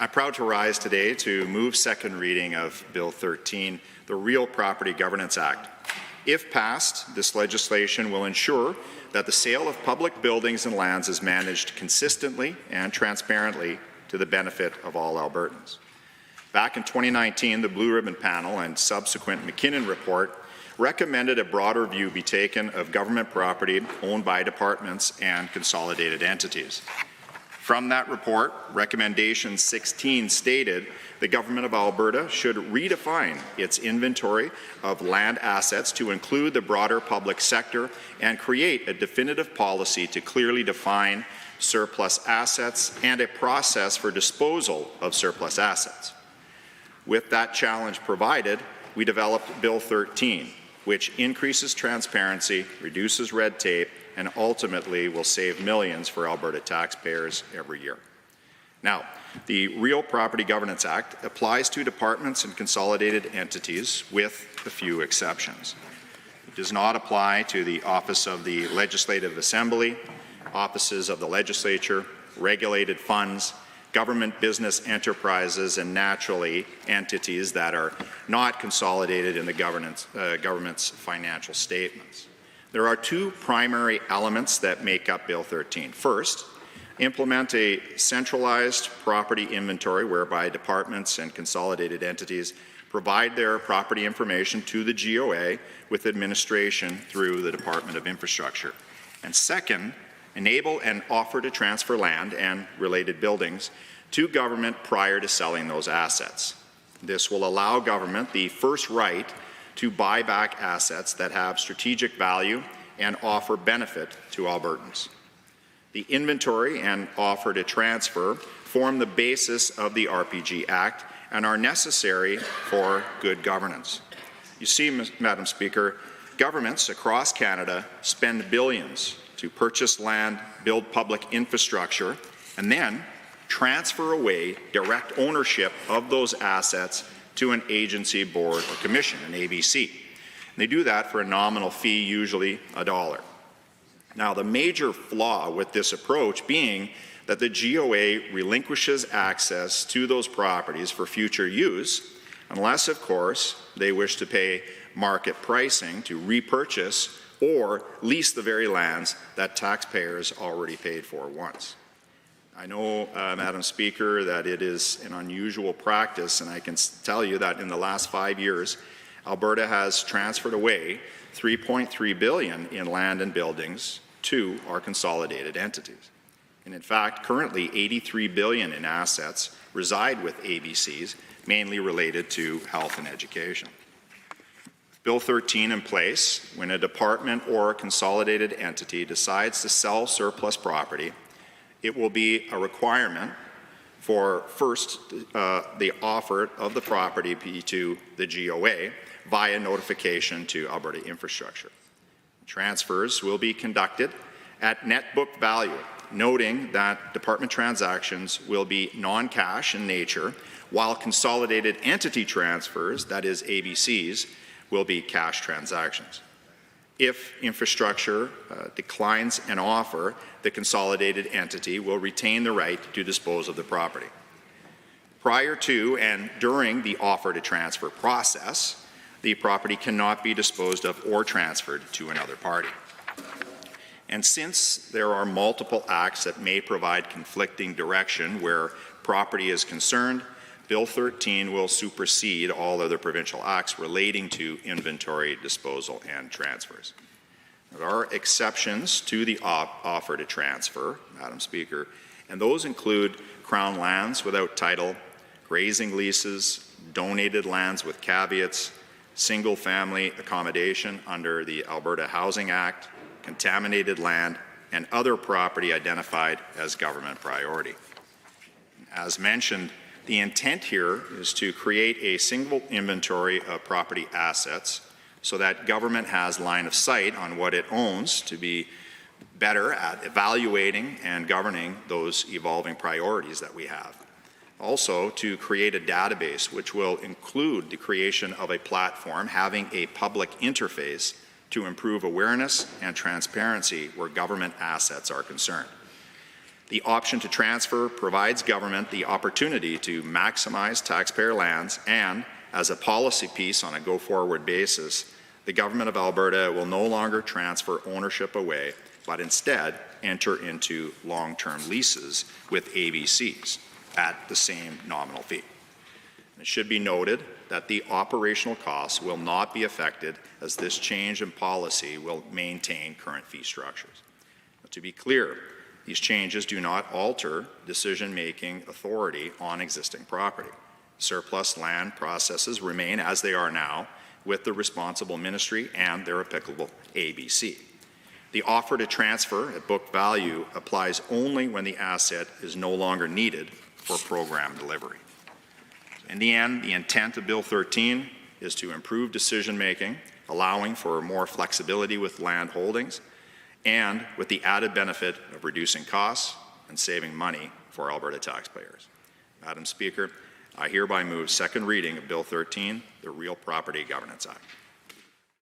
I'm proud to rise today to move second reading of Bill 13, the Real Property Governance Act. If passed, this legislation will ensure that the sale of public buildings and lands is managed consistently and transparently to the benefit of all Albertans. Back in 2019, the Blue Ribbon Panel and subsequent McKinnon report recommended a broader view be taken of government property owned by departments and consolidated entities. From that report, recommendation 16 stated the Government of Alberta should redefine its inventory of land assets to include the broader public sector and create a definitive policy to clearly define surplus assets and a process for disposal of surplus assets. With that challenge provided, we developed Bill 13, which increases transparency, reduces red tape, and ultimately will save millions for Alberta taxpayers every year. Now, the Real Property Governance Act applies to departments and consolidated entities with a few exceptions. It does not apply to the Office of the Legislative Assembly, offices of the Legislature, regulated funds, government business enterprises, and naturally entities that are not consolidated in the government's financial statements. There are two primary elements that make up Bill 13. First, implement a centralized property inventory whereby departments and consolidated entities provide their property information to the GOA with administration through the Department of Infrastructure. And second, enable and offer to transfer land and related buildings to government prior to selling those assets. This will allow government the first right to buy back assets that have strategic value and offer benefit to Albertans. The inventory and offer to transfer form the basis of the RPG Act and are necessary for good governance. You see, Madam Speaker, governments across Canada spend billions to purchase land, build public infrastructure, and then transfer away direct ownership of those assets to an agency, board, or commission, an ABC. And they do that for a nominal fee, usually $1. Now, the major flaw with this approach being that the GOA relinquishes access to those properties for future use, unless, of course, they wish to pay market pricing to repurchase or lease the very lands that taxpayers already paid for once. I know, Madam Speaker, that it is an unusual practice, and I can tell you that in the last 5 years, Alberta has transferred away $3.3 billion in land and buildings to our consolidated entities. And in fact, currently $83 billion in assets reside with ABCs, mainly related to health and education. Bill 13 in place, when a department or a consolidated entity decides to sell surplus property, it will be a requirement for first the offer of the property be to the GOA via notification to Alberta Infrastructure. Transfers will be conducted at net book value, noting that department transactions will be non-cash in nature, while consolidated entity transfers, that is ABCs, will be cash transactions. If infrastructure declines an offer, the consolidated entity will retain the right to dispose of the property. Prior to and during the offer to transfer process, the property cannot be disposed of or transferred to another party. And since there are multiple acts that may provide conflicting direction where property is concerned, Bill 13 will supersede all other provincial acts relating to inventory, disposal, and transfers. There are exceptions to the offer to transfer, Madam Speaker, and those include Crown lands without title, grazing leases, donated lands with caveats, single-family accommodation under the Alberta Housing Act, contaminated land, and other property identified as government priority. As mentioned, the intent here is to create a single inventory of property assets so that government has line of sight on what it owns to be better at evaluating and governing those evolving priorities that we have. Also, to create a database which will include the creation of a platform having a public interface to improve awareness and transparency where government assets are concerned. The option to transfer provides government the opportunity to maximize taxpayer lands, and as a policy piece on a go-forward basis, the Government of Alberta will no longer transfer ownership away, but instead enter into long-term leases with ABCs at the same nominal fee. It should be noted that the operational costs will not be affected, as this change in policy will maintain current fee structures. But to be clear, these changes do not alter decision-making authority on existing property. Surplus land processes remain as they are now, with the responsible ministry and their applicable ABC. The offer to transfer at book value applies only when the asset is no longer needed for program delivery. In the end, the intent of Bill 13 is to improve decision-making, allowing for more flexibility with land holdings, and with the added benefit of reducing costs and saving money for Alberta taxpayers. Madam Speaker, I hereby move second reading of Bill 13, the Real Property Governance Act.